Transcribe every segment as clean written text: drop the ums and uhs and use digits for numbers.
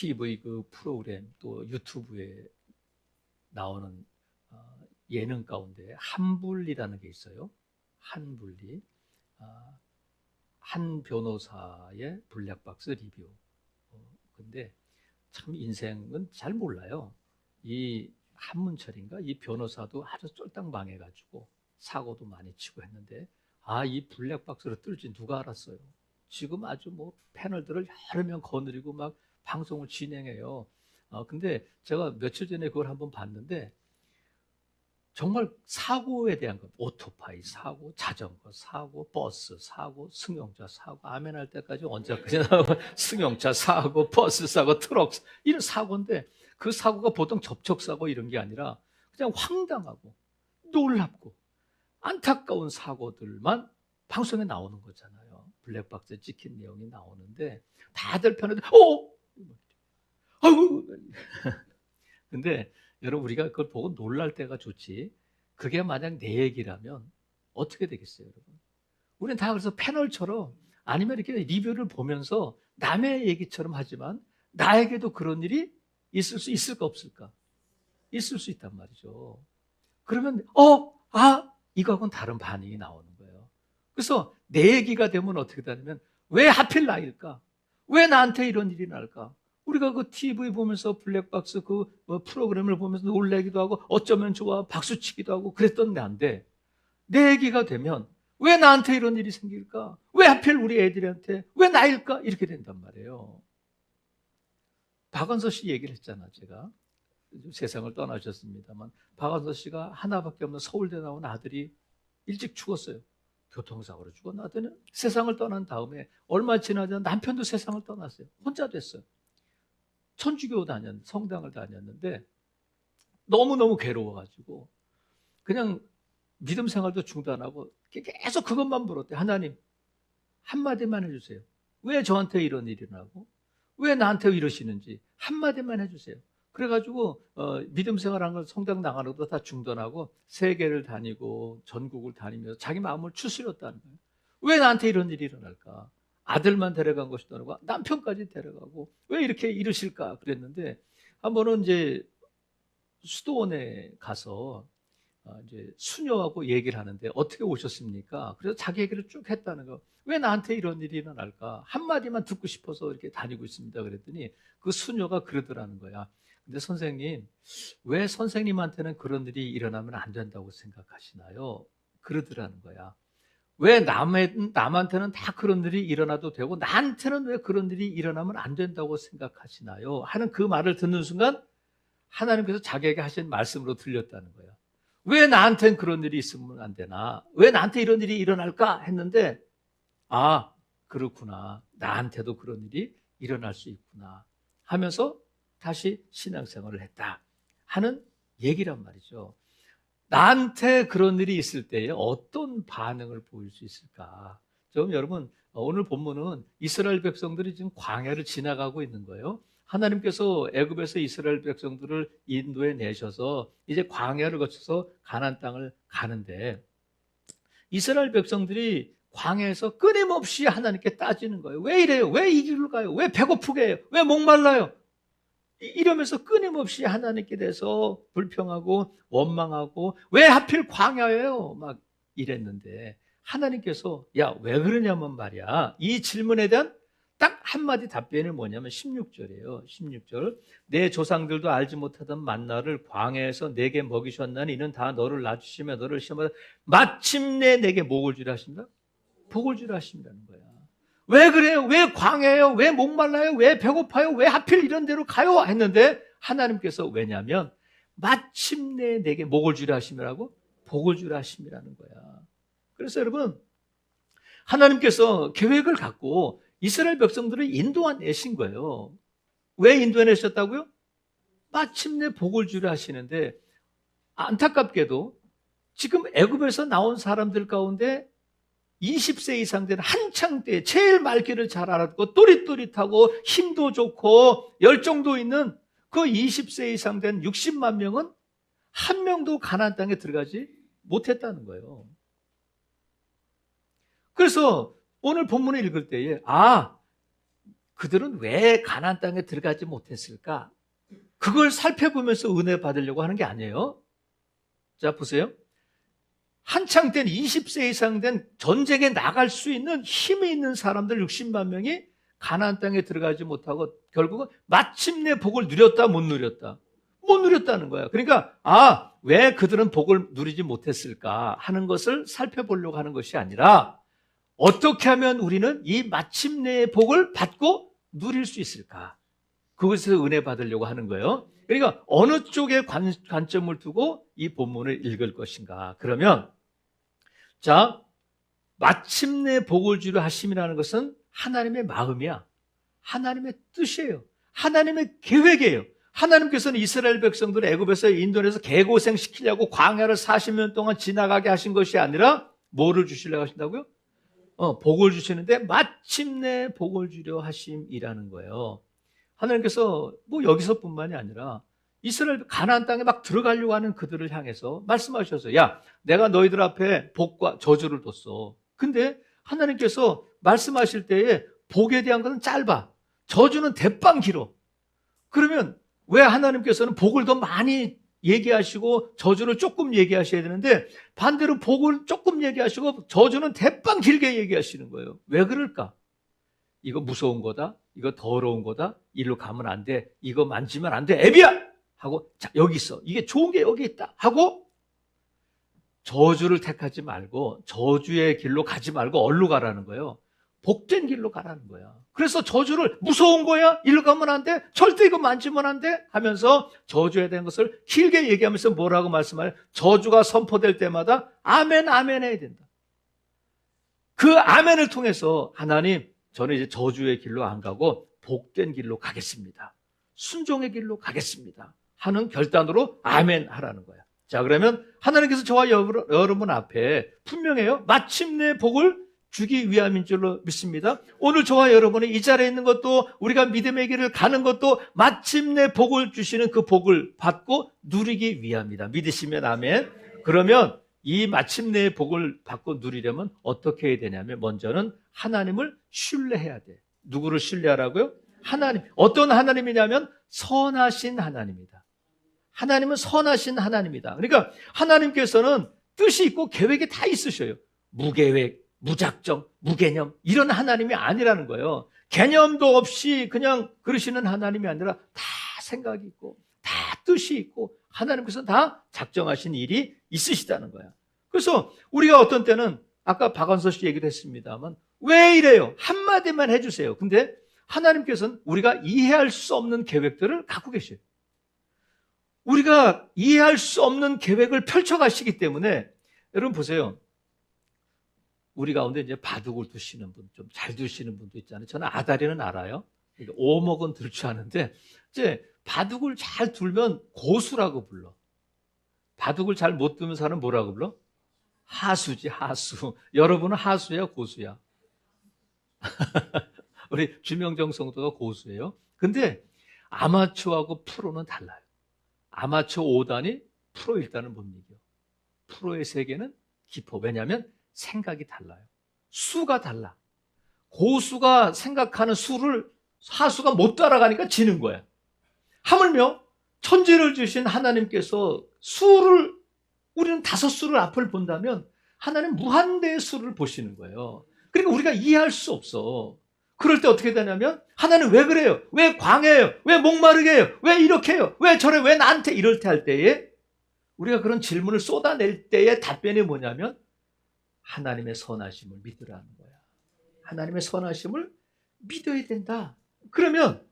TV 그 프로그램 또 유튜브에 나오는 예능 가운데 한불리라는 게 있어요. 한불리. 한 변호사의 블랙박스 리뷰. 근데 참 인생은 잘 몰라요. 이 한문철인가? 이 변호사도 아주 쫄딱 망해가지고 사고도 많이 치고 했는데 이 블랙박스로 뜰지 누가 알았어요. 지금 아주 뭐 패널들을 여러 명 거느리고 막 방송을 진행해요. 근데 제가 며칠 전에 그걸 한번 봤는데 정말 사고에 대한 것, 오토바이 사고, 자전거 사고, 버스 사고, 승용차 사고, 아멘할 때까지 언제까지 나오고 승용차 사고, 버스 사고, 트럭 이런 사고인데 그 사고가 보통 접촉사고 이런 게 아니라 그냥 황당하고 놀랍고 안타까운 사고들만 방송에 나오는 거잖아요. 블랙박스에 찍힌 내용이 나오는데 다들 편한데 아이고 근데 여러분 우리가 그걸 보고 놀랄 때가 좋지 그게 만약 내 얘기라면 어떻게 되겠어요, 여러분? 우리는 다 그래서 패널처럼 아니면 이렇게 리뷰를 보면서 남의 얘기처럼 하지만 나에게도 그런 일이 있을 수 있을까 없을까? 있을 수 있단 말이죠. 그러면 이거하고는 다른 반응이 나오는 거예요. 그래서 내 얘기가 되면 어떻게 되냐면 왜 하필 나일까? 왜 나한테 이런 일이 날까? 우리가 그 TV 보면서 블랙박스 그 프로그램을 보면서 놀래기도 하고 어쩌면 좋아 박수치기도 하고 그랬던 나인데 내 얘기가 되면 왜 나한테 이런 일이 생길까? 왜 하필 우리 애들한테 왜 나일까? 이렇게 된단 말이에요. 박원서 씨 얘기를 했잖아. 제가 세상을 떠나셨습니다만 박원서 씨가 하나밖에 없는 서울대 나온 아들이 일찍 죽었어요. 교통사고로 죽었나더니 세상을 떠난 다음에 얼마 지나자 남편도 세상을 떠났어요. 혼자 됐어요. 천주교 성당을 다녔는데 너무너무 괴로워가지고 그냥 믿음 생활도 중단하고 계속 그것만 물었대. 하나님 한마디만 해주세요. 왜 저한테 이런 일이 나고 왜 나한테 이러시는지 한마디만 해주세요. 그래가지고 믿음 생활한 걸 성당 나가는 것도 다 중단하고 세계를 다니고 전국을 다니면서 자기 마음을 추스렸다는 거예요. 왜 나한테 이런 일이 일어날까? 아들만 데려간 것도 아니고 남편까지 데려가고 왜 이렇게 이러실까 그랬는데 한 번은 이제 수도원에 가서 이제 수녀하고 얘기를 하는데 어떻게 오셨습니까? 그래서 자기 얘기를 쭉 했다는 거. 왜 나한테 이런 일이 일어날까? 한마디만 듣고 싶어서 이렇게 다니고 있습니다. 그랬더니 그 수녀가 그러더라는 거야. 근데 선생님, 왜 선생님한테는 그런 일이 일어나면 안 된다고 생각하시나요? 그러더라는 거야. 왜 남한테는 다 그런 일이 일어나도 되고 나한테는 왜 그런 일이 일어나면 안 된다고 생각하시나요? 하는 그 말을 듣는 순간 하나님께서 자기에게 하신 말씀으로 들렸다는 거야. 왜 나한테는 그런 일이 있으면 안 되나? 왜 나한테 이런 일이 일어날까? 했는데 그렇구나. 나한테도 그런 일이 일어날 수 있구나 하면서 다시 신앙생활을 했다 하는 얘기란 말이죠. 나한테 그런 일이 있을 때에 어떤 반응을 보일 수 있을까? 여러분 오늘 본문은 이스라엘 백성들이 지금 광야를 지나가고 있는 거예요. 하나님께서 애굽에서 이스라엘 백성들을 인도해 내셔서 이제 광야를 거쳐서 가나안 땅을 가는데 이스라엘 백성들이 광야에서 끊임없이 하나님께 따지는 거예요. 왜 이래요? 왜 이 길로 가요? 왜 배고프게 해요? 왜 목말라요? 이러면서 끊임없이 하나님께 대해서 불평하고 원망하고 왜 하필 광야예요? 막 이랬는데 하나님께서 왜 그러냐면 말이야. 이 질문에 대한 딱 한마디 답변이 뭐냐면 16절이에요. 16절. 내 조상들도 알지 못하던 만나를 광야에서 내게 먹이셨나니 이는 다 너를 낮추시며 너를 시험하다 마침내 내게 목을 주라 하신다? 복을 주라 하신다는 거야. 왜 그래요? 왜 광야예요? 왜 목말라요? 왜 배고파요? 왜 하필 이런 데로 가요? 했는데 하나님께서 왜냐하면 마침내 내게 목을 주라 하심이라고 복을 주라 하심이라는 거야. 그래서 여러분 하나님께서 계획을 갖고 이스라엘 백성들을 인도해내신 거예요. 왜 인도해내셨다고요? 마침내 복을 주라 하시는데 안타깝게도 지금 애굽에서 나온 사람들 가운데 20세 이상 된 한창 때 제일 말귀를 잘 알았고 또릿또릿하고 힘도 좋고 열정도 있는 그 20세 이상 된 60만 명은 한 명도 가나안 땅에 들어가지 못했다는 거예요. 그래서 오늘 본문을 읽을 때에 그들은 왜 가나안 땅에 들어가지 못했을까? 그걸 살펴보면서 은혜 받으려고 하는 게 아니에요. 자, 보세요. 한창 된 20세 이상 된 전쟁에 나갈 수 있는 힘이 있는 사람들 60만 명이 가나안 땅에 들어가지 못하고 결국은 마침내 복을 누렸다, 못 누렸다? 못 누렸다는 거야. 그러니까 왜 그들은 복을 누리지 못했을까 하는 것을 살펴보려고 하는 것이 아니라 어떻게 하면 우리는 이 마침내의 복을 받고 누릴 수 있을까? 그것에서 은혜 받으려고 하는 거예요. 그러니까 어느 쪽에 관점을 두고 이 본문을 읽을 것인가? 그러면 자, 마침내 복을 주려 하심이라는 것은 하나님의 마음이야. 하나님의 뜻이에요. 하나님의 계획이에요. 하나님께서는 이스라엘 백성들을 애굽에서 인도에서 개고생 시키려고 광야를 40년 동안 지나가게 하신 것이 아니라 뭐를 주시려고 하신다고요? 복을 주시는데 마침내 복을 주려 하심이라는 거예요. 하나님께서 뭐 여기서뿐만이 아니라 이스라엘 가나안 땅에 막 들어가려고 하는 그들을 향해서 말씀하셔서 야, 내가 너희들 앞에 복과 저주를 뒀어. 근데 하나님께서 말씀하실 때에 복에 대한 것은 짧아. 저주는 대빵 길어. 그러면 왜 하나님께서는 복을 더 많이 얘기하시고 저주를 조금 얘기하셔야 되는데 반대로 복을 조금 얘기하시고 저주는 대빵 길게 얘기하시는 거예요. 왜 그럴까? 이거 무서운 거다. 이거 더러운 거다. 일로 가면 안 돼. 이거 만지면 안 돼. 애비야! 하고 자, 여기 있어. 이게 좋은 게 여기 있다. 하고 저주를 택하지 말고 저주의 길로 가지 말고 어디로 가라는 거예요? 복된 길로 가라는 거야. 그래서 저주를 무서운 거야? 일로 가면 안 돼? 절대 이거 만지면 안 돼? 하면서 저주에 대한 것을 길게 얘기하면서 뭐라고 말씀하요? 저주가 선포될 때마다 아멘, 아멘 해야 된다. 그 아멘을 통해서 하나님, 저는 이제 저주의 길로 안 가고 복된 길로 가겠습니다. 순종의 길로 가겠습니다. 하는 결단으로 아멘 하라는 거야. 자, 그러면 하나님께서 저와 여러분 앞에 분명해요. 마침내 복을 주기 위함인 줄로 믿습니다. 오늘 저와 여러분이 이 자리에 있는 것도 우리가 믿음의 길을 가는 것도 마침내 복을 주시는 그 복을 받고 누리기 위함이다. 믿으시면 아멘. 그러면 이 마침내의 복을 받고 누리려면 어떻게 해야 되냐면 먼저는 하나님을 신뢰해야 돼. 누구를 신뢰하라고요? 하나님. 어떤 하나님이냐면 선하신 하나님이다. 하나님은 선하신 하나님이다. 그러니까 하나님께서는 뜻이 있고 계획이 다 있으셔요. 무계획, 무작정, 무개념 이런 하나님이 아니라는 거예요. 개념도 없이 그냥 그러시는 하나님이 아니라 다 생각이 있고 다 뜻이 있고 하나님께서 다 작정하신 일이 있으시다는 거야. 그래서 우리가 어떤 때는 아까 박원서 씨 얘기도 했습니다만 왜 이래요? 한마디만 해주세요. 근데 하나님께서는 우리가 이해할 수 없는 계획들을 갖고 계셔요. 우리가 이해할 수 없는 계획을 펼쳐가시기 때문에 여러분 보세요. 우리 가운데 이제 바둑을 두시는 분, 좀 잘 두시는 분도 있잖아요. 저는 아다리는 알아요. 그러니까 오목은 들 줄 아는데 이제 바둑을 잘 두면 고수라고 불러. 바둑을 잘 못 두는 사람은 뭐라고 불러? 하수지, 하수. 여러분은 하수야, 고수야? 우리 주명정 성도가 고수예요. 근데 아마추어하고 프로는 달라요. 아마추어 5단이 프로 1단을 못 이겨. 프로의 세계는 깊어. 왜냐하면 생각이 달라요. 수가 달라. 고수가 생각하는 수를 하수가 못 따라가니까 지는 거야. 하물며 천지를 주신 하나님께서 수를 우리는 5수를 앞을 본다면 하나님 무한대의 수를 보시는 거예요. 그러니까 우리가 이해할 수 없어. 그럴 때 어떻게 되냐면 하나님 왜 그래요? 왜 광해요? 왜 목마르게 해요? 왜 이렇게 해요? 왜 저래? 왜 나한테 이럴 때 할 때에 우리가 그런 질문을 쏟아낼 때의 답변이 뭐냐면 하나님의 선하심을 믿으라는 거야. 하나님의 선하심을 믿어야 된다. 그러면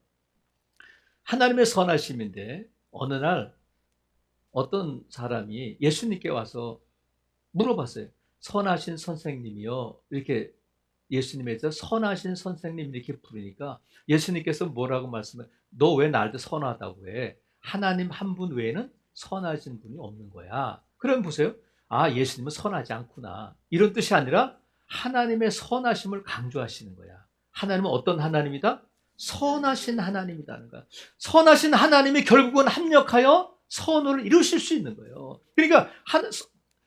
하나님의 선하심인데 어느 날 어떤 사람이 예수님께 와서 물어봤어요. 선하신 선생님이요. 이렇게 예수님에 대해서 선하신 선생님 이렇게 부르니까 예수님께서 뭐라고 말씀해? 너 왜 나한테 선하다고 해? 하나님 한 분 외에는 선하신 분이 없는 거야. 그럼 보세요. 아, 예수님은 선하지 않구나. 이런 뜻이 아니라 하나님의 선하심을 강조하시는 거야. 하나님은 어떤 하나님이다? 선하신 하나님이라는 거야. 선하신 하나님이 결국은 합력하여 선을 이루실 수 있는 거예요. 그러니까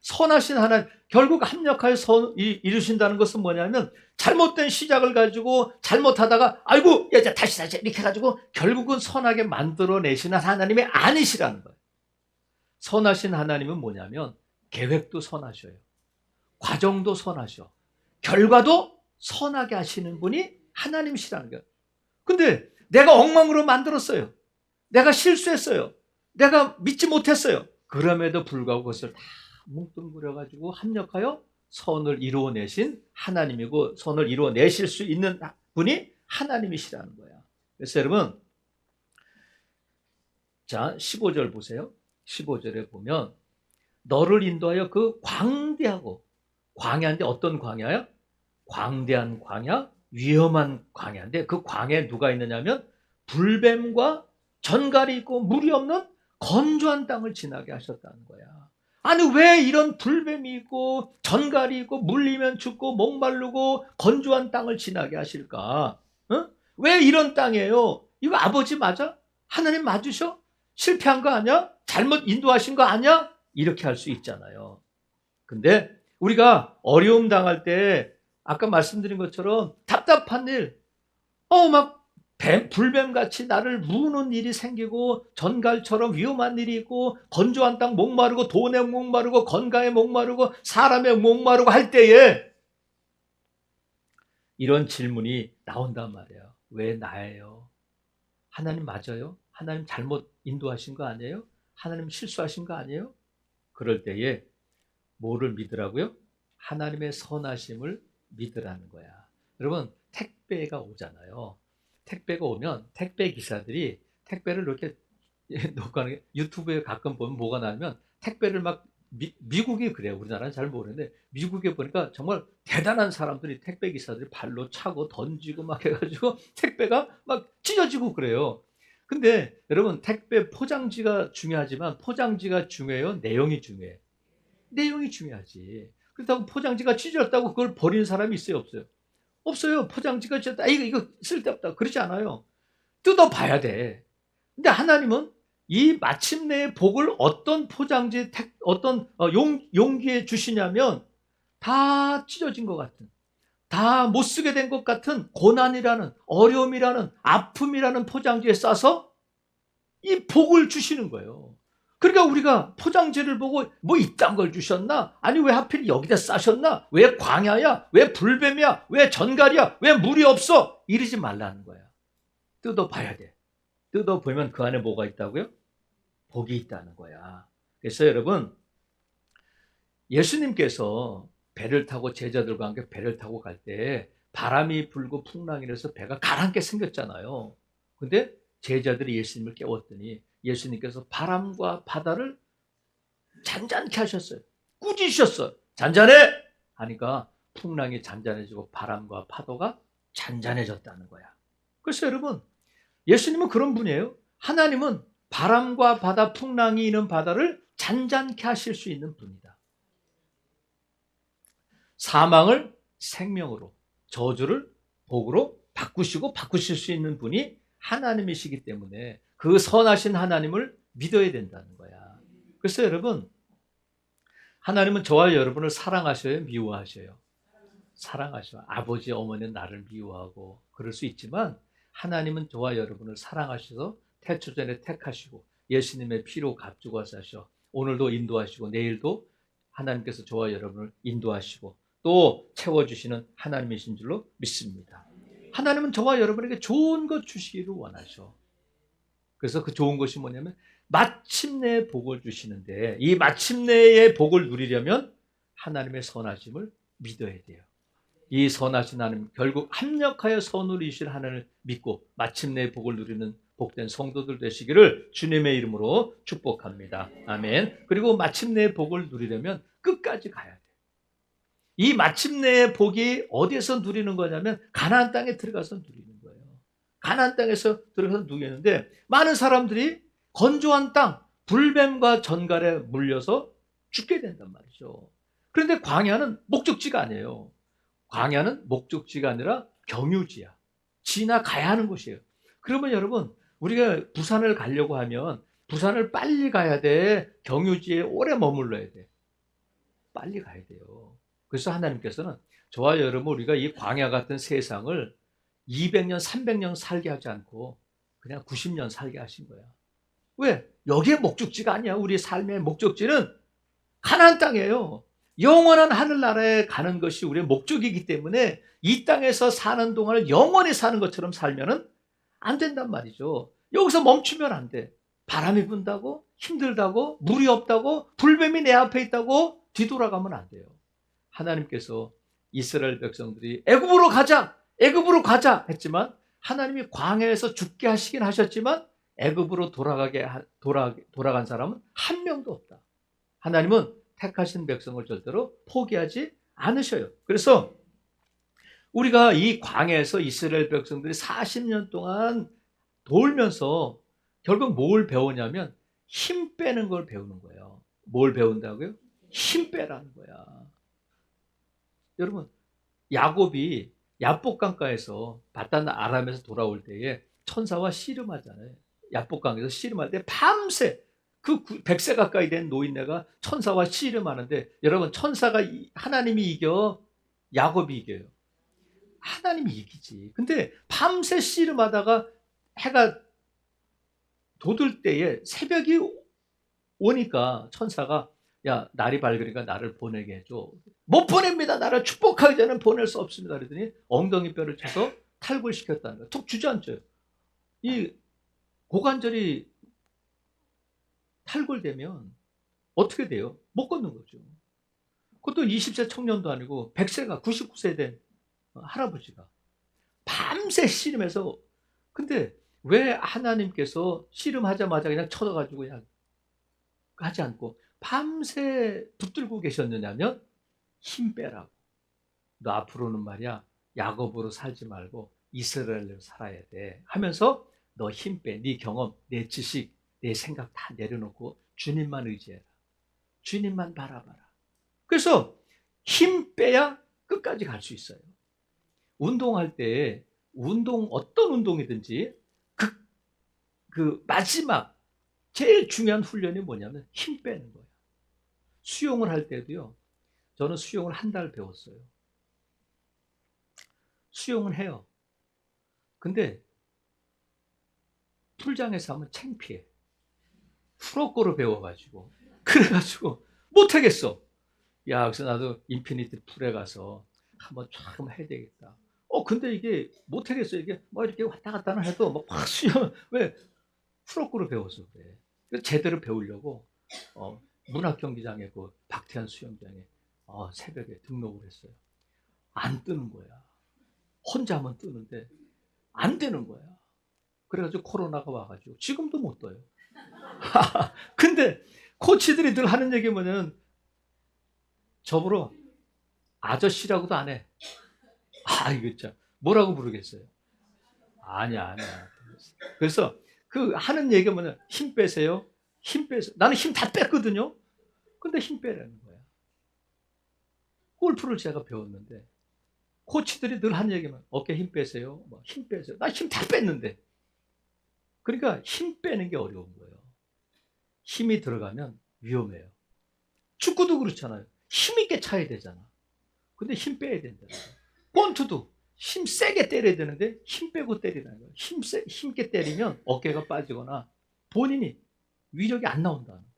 선하신 하나님, 결국 합력하여 이루신다는 것은 뭐냐면 잘못된 시작을 가지고 잘못하다가 아이고 야 다시 이렇게 해가지고 결국은 선하게 만들어내시는 하나님이 아니시라는 거예요. 선하신 하나님은 뭐냐면 계획도 선하셔요. 과정도 선하셔. 결과도 선하게 하시는 분이 하나님이시라는 거예요. 근데 내가 엉망으로 만들었어요. 내가 실수했어요. 내가 믿지 못했어요. 그럼에도 불구하고 그것을 다 뭉뚱그려가지고 합력하여 선을 이루어내신 하나님이고 선을 이루어내실 수 있는 분이 하나님이시라는 거야. 그래서 여러분, 자 15절 보세요. 15절에 보면 너를 인도하여 그 광대하고, 광야인데 어떤 광야야? 광대한 광야, 위험한 광야인데 그 광야에 누가 있느냐면 불뱀과 전갈이 있고 물이 없는 건조한 땅을 지나게 하셨다는 거야. 아니 왜 이런 불뱀이 있고 전갈이 있고 물리면 죽고 목마르고 건조한 땅을 지나게 하실까? 어? 왜 이런 땅이에요? 이거 아버지 맞아? 하나님 맞으셔? 실패한 거 아니야? 잘못 인도하신 거 아니야? 이렇게 할 수 있잖아요. 근데 우리가 어려움 당할 때 아까 말씀드린 것처럼 답답한 일, 막 불뱀같이 나를 무는 일이 생기고 전갈처럼 위험한 일이 있고 건조한 땅 목마르고 돈에 목마르고 건강에 목마르고 사람에 목마르고 할 때에 이런 질문이 나온단 말이에요. 왜 나예요? 하나님 맞아요? 하나님 잘못 인도하신 거 아니에요? 하나님 실수하신 거 아니에요? 그럴 때에 뭐를 믿으라고요? 하나님의 선하심을 믿으라는 거야. 여러분, 택배가 오잖아요. 택배가 오면 택배 기사들이 택배를 이렇게 놓고 하는 게, 유튜브에 가끔 보면 뭐가 나오면 택배를 막 미국이 그래요. 우리나라는 잘 모르는데 미국에 보니까 정말 대단한 사람들이 택배 기사들이 발로 차고 던지고 막 해가지고 택배가 막 찢어지고 그래요. 근데 여러분, 택배 포장지가 중요하지만 포장지가 중요해요? 내용이 중요해요? 내용이 중요하지. 그렇다고 포장지가 찢어졌다고 그걸 버리는 사람이 있어요? 없어요? 없어요. 포장지가 찢어졌다. 이거 쓸데없다. 그러지 않아요. 뜯어봐야 돼. 근데 하나님은 이 마침내의 복을 어떤 포장지, 어떤 용기에 주시냐면 다 찢어진 것 같은, 다 못 쓰게 된 것 같은 고난이라는, 어려움이라는, 아픔이라는 포장지에 싸서 이 복을 주시는 거예요. 그러니까 우리가 포장지를 보고 뭐 이딴 걸 주셨나? 아니 왜 하필 여기다 싸셨나? 왜 광야야? 왜 불뱀이야? 왜 전갈이야? 왜 물이 없어? 이러지 말라는 거야. 뜯어봐야 돼. 뜯어보면 그 안에 뭐가 있다고요? 복이 있다는 거야. 그래서 여러분, 예수님께서 배를 타고 제자들과 함께 배를 타고 갈 때 바람이 불고 풍랑이 일어서 배가 가라앉게 생겼잖아요. 근데 제자들이 예수님을 깨웠더니 예수님께서 바람과 바다를 잔잔케 하셨어요. 꾸짖으셨어요. 잔잔해! 하니까 풍랑이 잔잔해지고 바람과 파도가 잔잔해졌다는 거야. 그래서 여러분, 예수님은 그런 분이에요. 하나님은 바람과 바다, 풍랑이 있는 바다를 잔잔케 하실 수 있는 분이다. 사망을 생명으로, 저주를 복으로 바꾸실 수 있는 분이 하나님이시기 때문에 그 선하신 하나님을 믿어야 된다는 거야. 그래서 여러분, 하나님은 저와 여러분을 사랑하셔요? 미워하셔요? 사랑하셔요. 아버지, 어머니는 나를 미워하고 그럴 수 있지만 하나님은 저와 여러분을 사랑하셔서 태초전에 택하시고 예수님의 피로 값주고 사셔 오늘도 인도하시고 내일도 하나님께서 저와 여러분을 인도하시고 또 채워주시는 하나님이신 줄로 믿습니다. 하나님은 저와 여러분에게 좋은 것 주시기를 원하셔. 그래서 그 좋은 것이 뭐냐면 마침내 복을 주시는데 이 마침내의 복을 누리려면 하나님의 선하심을 믿어야 돼요. 이 선하신 하나님, 결국 합력하여 선을 이루실 하나님을 믿고 마침내 복을 누리는 복된 성도들 되시기를 주님의 이름으로 축복합니다. 아멘. 그리고 마침내 복을 누리려면 끝까지 가야 돼. 이 마침내의 복이 어디에서 누리는 거냐면 가나안 땅에 들어가서 누리는 거예요. 가나안 땅에서 들어가서 누리는데 많은 사람들이 건조한 땅, 불뱀과 전갈에 물려서 죽게 된단 말이죠. 그런데 광야는 목적지가 아니에요. 광야는 목적지가 아니라 경유지야. 지나가야 하는 곳이에요. 그러면 여러분, 우리가 부산을 가려고 하면 부산을 빨리 가야 돼? 경유지에 오래 머물러야 돼? 빨리 가야 돼요. 그래서 하나님께서는 저와 여러분 우리가 이 광야 같은 세상을 200년, 300년 살게 하지 않고 그냥 90년 살게 하신 거야. 왜? 여기에 목적지가 아니야. 우리의 삶의 목적지는 가나안 땅이에요. 영원한 하늘나라에 가는 것이 우리의 목적이기 때문에 이 땅에서 사는 동안을 영원히 사는 것처럼 살면은 안 된단 말이죠. 여기서 멈추면 안 돼. 바람이 분다고, 힘들다고, 물이 없다고, 불뱀이 내 앞에 있다고 뒤돌아가면 안 돼요. 하나님께서 이스라엘 백성들이 애굽으로 가자, 애굽으로 가자 했지만 하나님이 광야에서 죽게 하시긴 하셨지만 애굽으로 돌아간 사람은 한 명도 없다. 하나님은 택하신 백성을 절대로 포기하지 않으셔요. 그래서 우리가 이 광야에서 이스라엘 백성들이 40년 동안 돌면서 결국 뭘 배우냐면 힘 빼는 걸 배우는 거예요. 뭘 배운다고요? 힘 빼라는 거야. 여러분, 야곱이 야복강가에서 바단 아람에서 돌아올 때에 천사와 씨름하잖아요. 야복강에서 씨름할 때 밤새 그 100세 가까이 된 노인네가 천사와 씨름하는데 여러분, 천사가 하나님이 이겨? 야곱이 이겨요? 하나님이 이기지. 근데 밤새 씨름하다가 해가 돋을 때에 새벽이 오니까 천사가 야, 날이 밝으니까 나를 보내게 해줘. 못 보냅니다. 나를 축복하기 전에 보낼 수 없습니다. 그랬더니 엉덩이 뼈를 쳐서 탈골시켰다는 거예요. 툭 주저앉아요. 이 고관절이 탈골되면 어떻게 돼요? 못 걷는 거죠. 그것도 20세 청년도 아니고 100세가 99세 된 할아버지가 밤새 씨름해서, 근데 왜 하나님께서 씨름하자마자 그냥 쳐가지고 그냥 하지 않고 밤새 붙들고 계셨느냐면 힘 빼라고. 너 앞으로는 말이야 야곱으로 살지 말고 이스라엘로 살아야 돼 하면서 너 힘 빼. 네 경험, 내 지식, 내 생각 다 내려놓고 주님만 의지해라. 주님만 바라봐라. 그래서 힘 빼야 끝까지 갈 수 있어요. 운동할 때 어떤 운동이든지 그 마지막 제일 중요한 훈련이 뭐냐면 힘 빼는 거예요. 수영을 할 때도요. 저는 수영을 한 달 배웠어요. 수영은 해요. 근데 풀장에서 하면 창피해. 프로거로 배워가지고 그래가지고 못하겠어. 야, 그래서 나도 인피니티 풀에 가서 한번 쫙 해야 되겠다. 근데 이게 못하겠어. 이게 뭐 이렇게 왔다 갔다 해도 뭐 확 수영, 왜? 프로거로 배워서 그래. 그래서 제대로 배우려고 문학경기장에 그 박태환 수영장에 새벽에 등록을 했어요. 안 뜨는 거야. 혼자 하면 뜨는데 안 되는 거야. 그래가지고 코로나가 와가지고 지금도 못 떠요. 근데 코치들이 늘 하는 얘기 뭐냐면 저보러 아저씨라고도 안 해. 이거 참 뭐라고 부르겠어요? 아니야. 그래서 그 하는 얘기가 뭐냐, 힘 빼세요. 힘 빼세요. 나는 힘 다 뺐거든요. 근데 힘 빼라는 거야. 골프를 제가 배웠는데 코치들이 늘 하는 얘기만 어깨 힘 빼세요. 힘 빼세요. 나 힘 다 뺐는데. 그러니까 힘 빼는 게 어려운 거예요. 힘이 들어가면 위험해요. 축구도 그렇잖아요. 힘 있게 차야 되잖아. 근데 힘 빼야 된다는 거예요. 권투도 힘 세게 때려야 되는데 힘 빼고 때리라는 거예요. 힘 있게 때리면 어깨가 빠지거나 본인이 위력이 안 나온다는 거예요.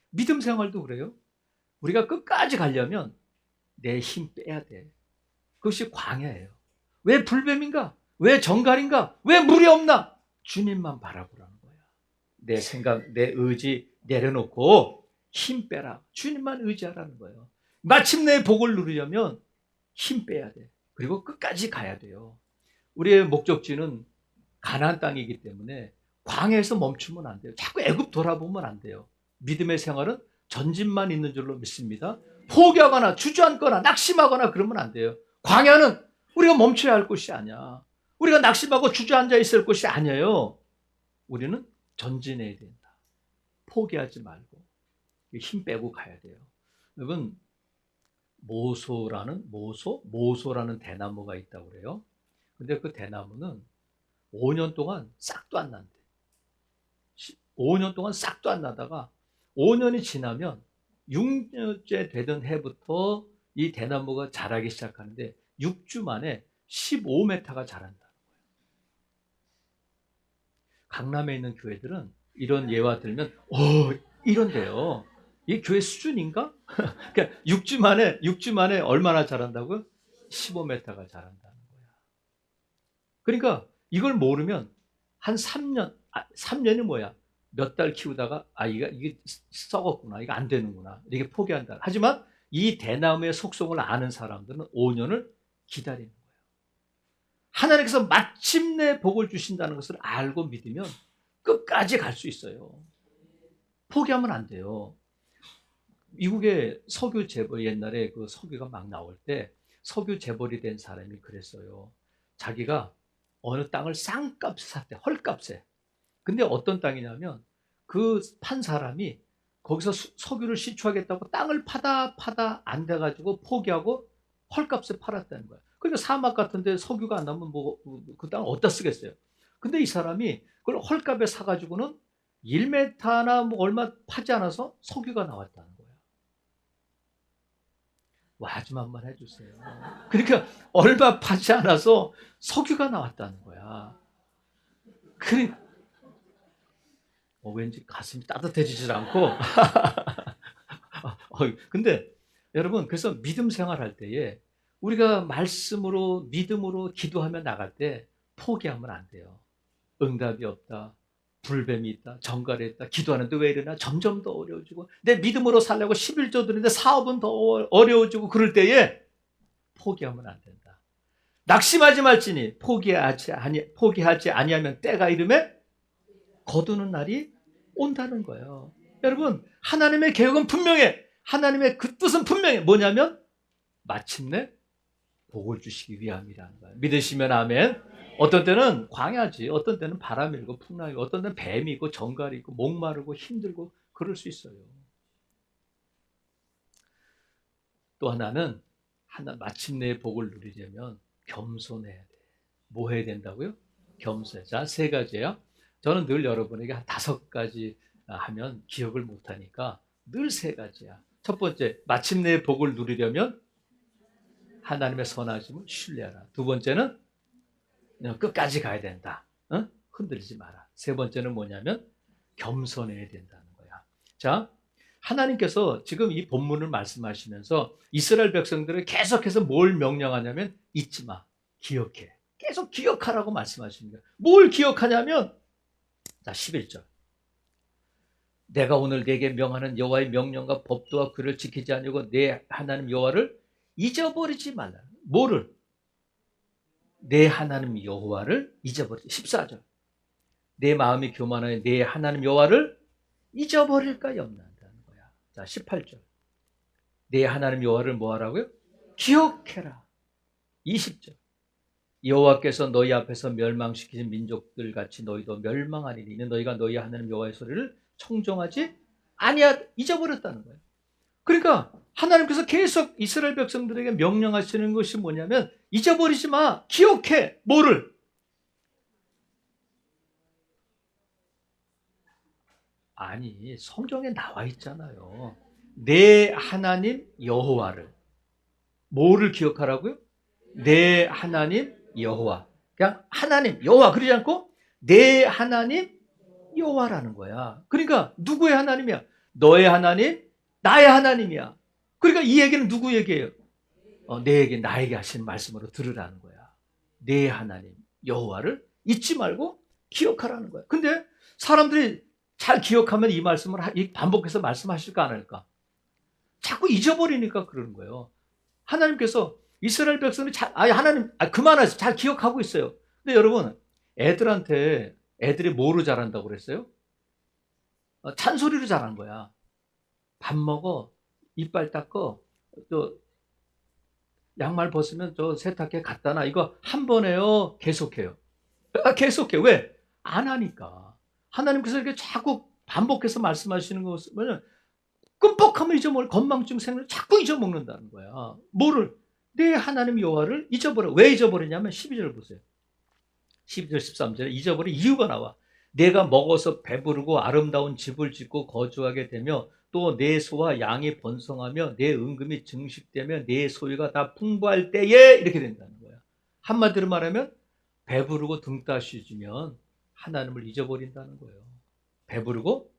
믿음 생활도 그래요. 우리가 끝까지 가려면 내 힘 빼야 돼. 그것이 광야예요. 왜 불뱀인가? 왜 정갈인가? 왜 물이 없나? 주님만 바라보라는 거야. 내 생각, 내 의지 내려놓고 힘 빼라. 주님만 의지하라는 거예요. 마침내 복을 누리려면 힘 빼야 돼. 그리고 끝까지 가야 돼요. 우리의 목적지는 가나안 땅이기 때문에 광야에서 멈추면 안 돼요. 자꾸 애굽 돌아보면 안 돼요. 믿음의 생활은 전진만 있는 줄로 믿습니다. 포기하거나 주저앉거나 낙심하거나 그러면 안 돼요. 광야는 우리가 멈춰야 할 곳이 아니야. 우리가 낙심하고 주저앉아 있을 곳이 아니에요. 우리는 전진해야 된다. 포기하지 말고 힘 빼고 가야 돼요. 여러분, 모소라는 대나무가 있다고 그래요. 근데 그 대나무는 5년 동안 싹도 안 난대. 5년 동안 싹도 안 나다가 5년이 지나면 6년째 되던 해부터 이 대나무가 자라기 시작하는데 6주 만에 15m가 자란다. 강남에 있는 교회들은 이런 예화 들면 이런데요. 이 교회 수준인가? 그러니까 6주 만에 얼마나 자란다고요? 15m가 자란다는 거야. 그러니까 이걸 모르면 한 3년이 뭐야? 몇 달 키우다가 이게 썩었구나. 이거 안 되는구나. 이렇게 포기한다. 하지만 이 대나무의 속성을 아는 사람들은 5년을 기다리는 거예요. 하나님께서 마침내 복을 주신다는 것을 알고 믿으면 끝까지 갈 수 있어요. 포기하면 안 돼요. 미국의 석유 재벌, 옛날에 그 석유가 막 나올 때 석유 재벌이 된 사람이 그랬어요. 자기가 어느 땅을 싼값에 샀대. 헐값에. 근데 어떤 땅이냐면 그 판 사람이 거기서 석유를 시추하겠다고 땅을 파다 안 돼가지고 포기하고 헐값에 팔았다는 거야. 그러니까 사막 같은데 석유가 안 나면 그 땅을 어디다 쓰겠어요. 근데 이 사람이 그걸 헐값에 사가지고는 1m나 뭐 얼마 파지 않아서 석유가 나왔다는 거야. 와 좀 한번 해주세요. 그러니까 얼마 파지 않아서 석유가 나왔다는 거야. 왠지 가슴이 따뜻해지질 않고. 근데 여러분, 그래서 믿음 생활할 때에 우리가 말씀으로 믿음으로 기도하며 나갈 때 포기하면 안 돼요. 응답이 없다, 불뱀이 있다, 정갈이 있다, 기도하는데 왜 이러나, 점점 더 어려워지고, 내 믿음으로 살려고 11조 드리는데 사업은 더 어려워지고, 그럴 때에 포기하면 안 된다. 낙심하지 말지니 포기하지 아니하면 때가 이르매 거두는 날이 온다는 거예요. 여러분, 하나님의 계획은 분명해. 하나님의 그 뜻은 분명해. 뭐냐면 마침내 복을 주시기 위함이라는 거예요. 믿으시면 아멘. 어떤 때는 광야지, 어떤 때는 바람이 일고 풍랑이고, 어떤 때는 뱀이 있고 정갈이 있고 목마르고 힘들고 그럴 수 있어요. 또 하나는 마침내 복을 누리려면 겸손해야 돼. 뭐 해야 된다고요? 겸손해. 자, 3가지예요. 저는 늘 여러분에게 한 5가지 하면 기억을 못하니까 늘 3가지야. 첫 번째, 마침내 복을 누리려면 하나님의 선하심을 신뢰하라. 2번째는 끝까지 가야 된다. 흔들리지 마라. 3번째는 뭐냐면 겸손해야 된다는 거야. 자, 하나님께서 지금 이 본문을 말씀하시면서 이스라엘 백성들을 계속해서 뭘 명령하냐면 잊지 마, 기억해. 계속 기억하라고 말씀하십니다. 뭘 기억하냐면, 자, 11절. 내가 오늘 네게 명하는 여호와의 명령과 법도와 그를 지키지 아니하고 내 하나님 여호와를 잊어버리지 말라. 뭐를? 내 하나님 여호와를 잊어버리지. 14절. 내 마음이 교만하여 내 하나님 여호와를 잊어버릴까 염려한다는 거야. 자, 18절. 내 하나님 여호와를 뭐 하라고요? 기억해라. 20절. 여호와께서 너희 앞에서 멸망시키신 민족들 같이 너희도 멸망하리니 이는 너희가 너희 하나님 여호와의 소리를 청종하지 잊어버렸다는 거예요. 그러니까 하나님께서 계속 이스라엘 백성들에게 명령하시는 것이 뭐냐면 잊어버리지 마, 기억해. 뭐를? 아니, 성경에 나와 있잖아요. 내 하나님 여호와를. 뭐를 기억하라고요? 내 하나님 여호와. 그냥 하나님 여호와 그러지 않고 내 하나님 여호와라는 거야. 그러니까 누구의 하나님이야? 너의 하나님, 나의 하나님이야. 그러니까 이 얘기는 누구 얘기예요? 내에게, 나에게 하신 말씀으로 들으라는 거야. 내 하나님 여호와를 잊지 말고 기억하라는 거야. 근데 사람들이 잘 기억하면 이 말씀을 반복해서 말씀하실까 안 할까? 자꾸 잊어버리니까 그러는 거예요. 하나님께서 이스라엘 백성이 하나님 그만하세요. 잘 기억하고 있어요. 근데 여러분, 애들이 뭐로 자란다고 그랬어요? 찬소리로 자란 거야. 밥 먹어, 이빨 닦어, 또 양말 벗으면 저 세탁기에 갖다 놔. 이거 한 번 해요? 계속해요? 계속해. 왜? 안 하니까. 하나님께서 이렇게 자꾸 반복해서 말씀하시는 것은 끔뻑하면 잊어먹을 건망증 생을 자꾸 잊어먹는다는 거야. 뭐를? 내 하나님 여호와를 잊어버려. 왜 잊어버리냐면 12절 보세요. 12절 13절에 잊어버린 이유가 나와. 내가 먹어서 배부르고 아름다운 집을 짓고 거주하게 되며 또 또 내 소와 양이 번성하며 내 은금이 증식되며 내 소유가 다 풍부할 때에 이렇게 된다는 거야. 한마디로 말하면 배부르고 등 따시면 하나님을 잊어버린다는 거예요. 배부르고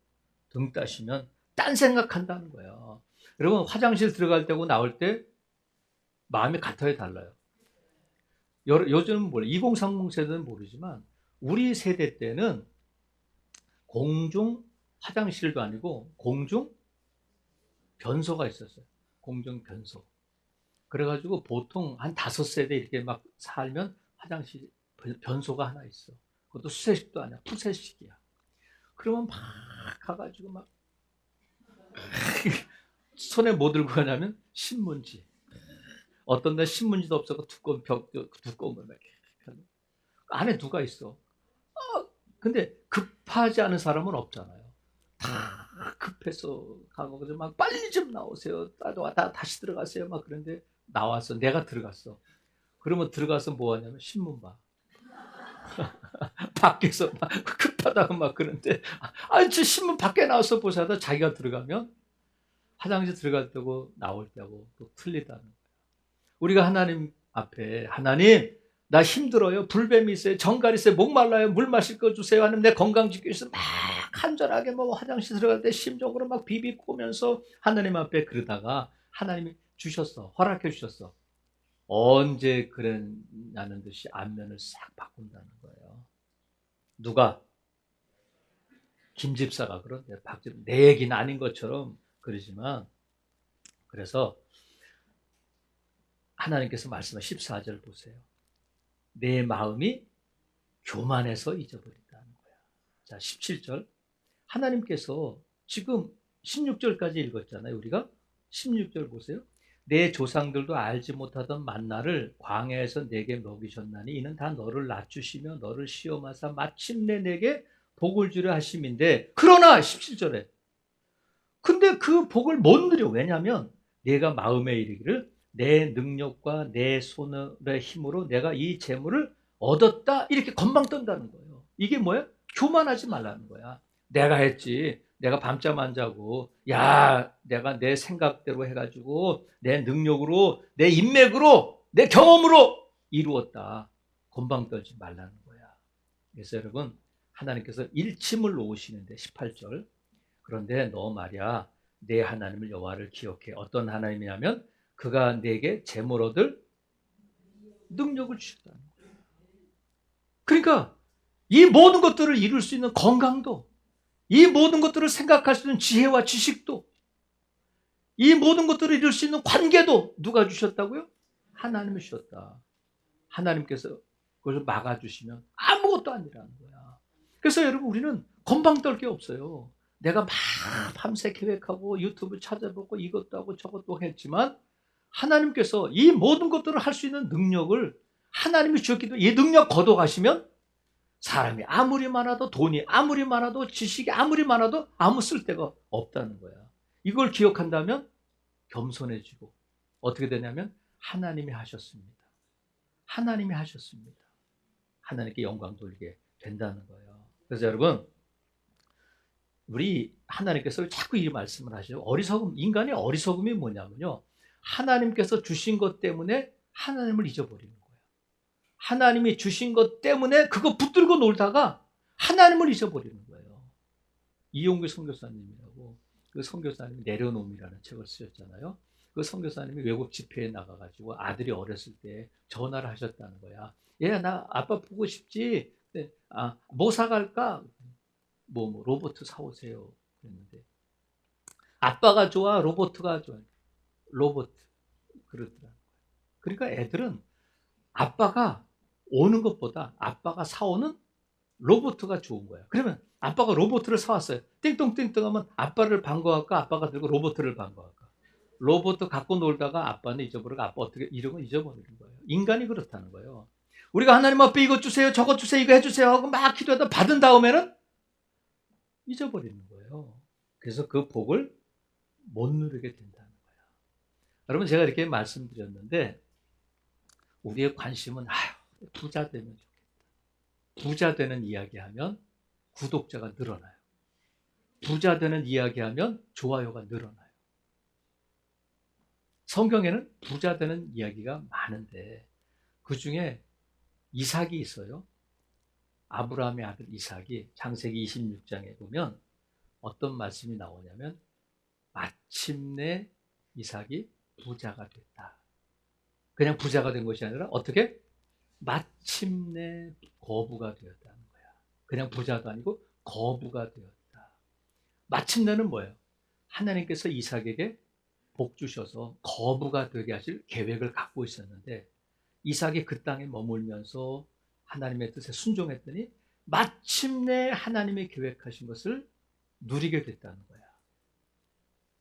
등 따시면 딴 생각한다는 거야. 여러분 화장실 들어갈 때고 나올 때 마음이 같아야 달라요. 요즘은 몰라. 2030 세대는 모르지만 우리 세대 때는 공중 화장실도 아니고 공중 변소가 있었어요. 공중 변소. 그래가지고 보통 한 5세대 이렇게 막 살면 화장실 변소가 하나 있어. 그것도 수세식도 아니야. 푸세식이야. 그러면 막 가가지고 막 손에 뭐 들고 가냐면 신문지. 어떤 날 신문지도 없어서 두꺼운 걸 막 이렇게 안에 누가 있어. 근데 급하지 않은 사람은 없잖아요. 다 급해서 가고 막 빨리 좀 나오세요. 다시 들어가세요. 막 그런데 나왔어. 내가 들어갔어. 그러면 들어가서 뭐 하냐면 신문 봐. 밖에서 막 급하다고 막 그런데 저 신문 밖에 나와서 보자다 자기가 들어가면 화장실 들어갈 때고 나올 때고 또 틀리다는 거예요. 우리가 하나님 앞에 하나님 나 힘들어요. 불뱀이 있어요. 정갈 있어요. 목말라요. 물 마실 거 주세요. 하나님 내 건강 지키기 위해서 막 간절하게 뭐 화장실 들어갈 때 심적으로 막 비비꼬면서 하나님 앞에 그러다가 하나님이 주셨어. 허락해 주셨어. 언제 그랬냐는 듯이 안면을 싹 바꾼다는 거예요. 누가? 김 집사가 그런데 내 얘기는 아닌 것처럼 그러지만 그래서 하나님께서 말씀한 14절 보세요. 내 마음이 교만해서 잊어버린다는 거야. 자, 17절. 하나님께서 지금 16절까지 읽었잖아요. 우리가 16절 보세요. 내 조상들도 알지 못하던 만나를 광야에서 내게 먹이셨나니 이는 다 너를 낮추시며 너를 시험하사 마침내 내게 복을 주려 하심인데 그러나 17절에 근데 그 복을 못 누려. 왜냐하면 내가 마음에 이르기를 내 능력과 내 손의 힘으로 내가 이 재물을 얻었다 이렇게 건방 떤다는 거예요. 이게 뭐야? 교만하지 말라는 거야. 내가 했지. 내가 밤잠 안 자고 내가 내 생각대로 해가지고 내 능력으로 내 인맥으로 내 경험으로 이루었다. 건방 떨지 말라는 거야. 그래서 여러분 하나님께서 일침을 놓으시는데 18절 그런데 너 말이야 내 하나님을 여호와를 기억해. 어떤 하나님이냐면 그가 내게 재물 얻을 능력을 주셨다는 거예요. 그러니까 이 모든 것들을 이룰 수 있는 건강도 이 모든 것들을 생각할 수 있는 지혜와 지식도 이 모든 것들을 이룰 수 있는 관계도 누가 주셨다고요? 하나님이 주셨다. 하나님께서 그것을 막아주시면 아무것도 아니라는 거야. 그래서 여러분 우리는 건방 떨 게 없어요. 내가 막 밤새 계획하고 유튜브 찾아보고 이것도 하고 저것도 했지만 하나님께서 이 모든 것들을 할 수 있는 능력을 하나님이 주셨기 때문에 이 능력 걷어가시면 사람이 아무리 많아도 돈이 아무리 많아도 지식이 아무리 많아도 아무 쓸데가 없다는 거야. 이걸 기억한다면 겸손해지고 어떻게 되냐면 하나님이 하셨습니다. 하나님이 하셨습니다. 하나님께 영광 돌리게 된다는 거예요. 그래서 여러분 우리 하나님께서 자꾸 이 말씀을 하시죠. 인간의 어리석음이 뭐냐면요. 하나님께서 주신 것 때문에 하나님을 잊어버리는 거예요. 하나님이 주신 것 때문에 그거 붙들고 놀다가 하나님을 잊어버리는 거예요. 이용규 선교사님이라고 그 선교사님이 내려놓음이라는 책을 쓰셨잖아요. 그 선교사님이 외국 집회에 나가가지고 아들이 어렸을 때 전화를 하셨다는 거야. 얘 나 아빠 보고 싶지. 뭐 사갈까? 뭐 로봇 사오세요. 그랬는데 아빠가 좋아, 로봇가 좋아. 로봇 그러더라. 그러니까 애들은 아빠가 오는 것보다 아빠가 사오는 로봇가 좋은 거야. 그러면 아빠가 로봇을 사왔어요. 띵동띵동 하면 아빠를 반가워할까? 아빠가 들고 로봇을 반가워할까? 로봇 갖고 놀다가 아빠는 잊어버리고 아빠 어떻게 이런 거 잊어버리는 거예요. 인간이 그렇다는 거예요. 우리가 하나님 앞에 이것 주세요, 저것 주세요, 이거 해주세요 하고 막 기도하다 받은 다음에는 잊어버리는 거예요. 그래서 그 복을 못 누리게 된다는 거예요. 여러분 제가 이렇게 말씀드렸는데 우리의 관심은 부자 되면 좋겠다. 부자 되는 이야기하면 구독자가 늘어나요. 부자 되는 이야기하면 좋아요가 늘어나요. 성경에는 부자 되는 이야기가 많은데 그 중에 이삭이 있어요. 아브라함의 아들 이삭이 창세기 26장에 보면 어떤 말씀이 나오냐면 마침내 이삭이 부자가 됐다. 그냥 부자가 된 것이 아니라 어떻게? 마침내 거부가 되었다는 거야. 그냥 부자도 아니고 거부가 되었다. 마침내는 뭐예요? 하나님께서 이삭에게 복 주셔서 거부가 되게 하실 계획을 갖고 있었는데 이삭이 그 땅에 머물면서 하나님의 뜻에 순종했더니 마침내 하나님의 계획하신 것을 누리게 됐다는 거야.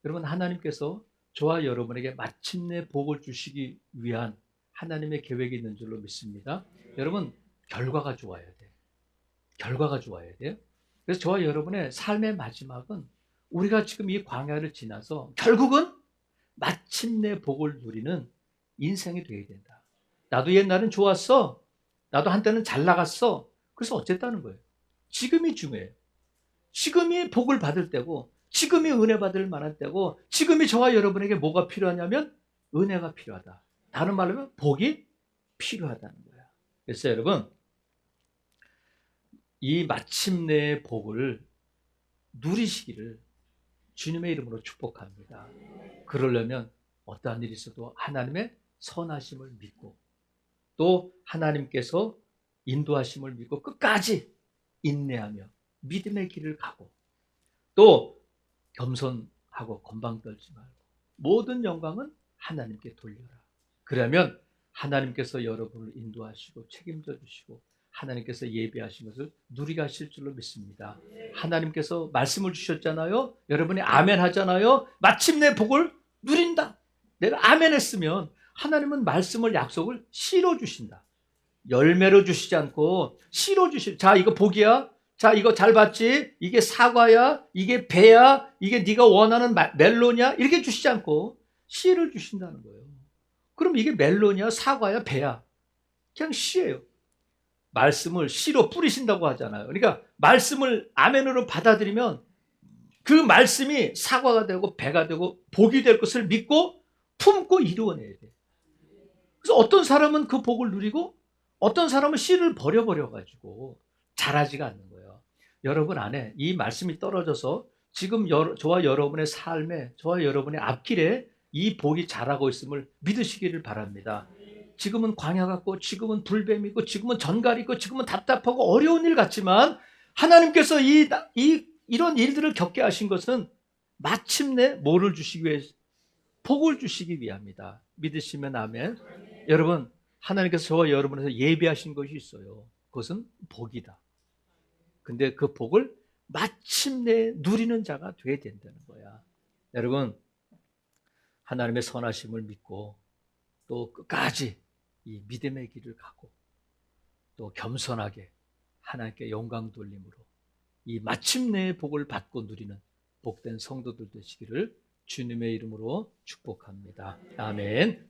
여러분, 하나님께서 저와 여러분에게 마침내 복을 주시기 위한 하나님의 계획이 있는 줄로 믿습니다. 여러분, 결과가 좋아야 돼. 결과가 좋아야 돼요. 그래서 저와 여러분의 삶의 마지막은 우리가 지금 이 광야를 지나서 결국은 마침내 복을 누리는 인생이 되어야 된다. 나도 옛날엔 좋았어. 나도 한때는 잘 나갔어. 그래서 어쨌다는 거예요. 지금이 중요해요. 지금이 복을 받을 때고 지금이 은혜 받을 만한 때고 지금이 저와 여러분에게 뭐가 필요하냐면 은혜가 필요하다. 다른 말로 하면 복이 필요하다는 거야. 그래서 여러분, 이 마침내의 복을 누리시기를 주님의 이름으로 축복합니다. 그러려면 어떠한 일이 있어도 하나님의 선하심을 믿고 또 하나님께서 인도하심을 믿고 끝까지 인내하며 믿음의 길을 가고 또 겸손하고 건방 떨지 말고 모든 영광은 하나님께 돌려라. 그러면 하나님께서 여러분을 인도하시고 책임져 주시고 하나님께서 예비하신 것을 누리게 하실 줄로 믿습니다. 하나님께서 말씀을 주셨잖아요. 여러분이 아멘 하잖아요. 마침내 복을 누린다. 내가 아멘 했으면 하나님은 말씀을 약속을 씨로 주신다. 열매로 주시지 않고 씨로 주실. 자, 이거 복이야. 자, 이거 잘 봤지? 이게 사과야. 이게 배야. 이게 네가 원하는 멜론이야. 이렇게 주시지 않고 씨를 주신다는 거예요. 그럼 이게 멜론이야, 사과야, 배야. 그냥 씨예요. 말씀을 씨로 뿌리신다고 하잖아요. 그러니까 말씀을 아멘으로 받아들이면 그 말씀이 사과가 되고 배가 되고 복이 될 것을 믿고 품고 이루어내야 돼. 그래서 어떤 사람은 그 복을 누리고 어떤 사람은 씨를 버려가지고 자라지가 않는 거예요. 여러분 안에 이 말씀이 떨어져서 지금 저와 여러분의 삶에 저와 여러분의 앞길에 이 복이 자라고 있음을 믿으시기를 바랍니다. 지금은 광야 같고 지금은 불뱀이 있고 지금은 전갈이 있고 지금은 답답하고 어려운 일 같지만 하나님께서 이런 일들을 겪게 하신 것은 마침내 뭐를 주시기 위해 복을 주시기 위함이다. 믿으시면 아멘. 여러분, 하나님께서 저와 여러분에서 예비하신 것이 있어요. 그것은 복이다. 근데 그 복을 마침내 누리는 자가 되어야 된다는 거야. 여러분, 하나님의 선하심을 믿고 또 끝까지 이 믿음의 길을 가고 또 겸손하게 하나님께 영광 돌림으로 이 마침내의 복을 받고 누리는 복된 성도들 되시기를 주님의 이름으로 축복합니다. 아멘.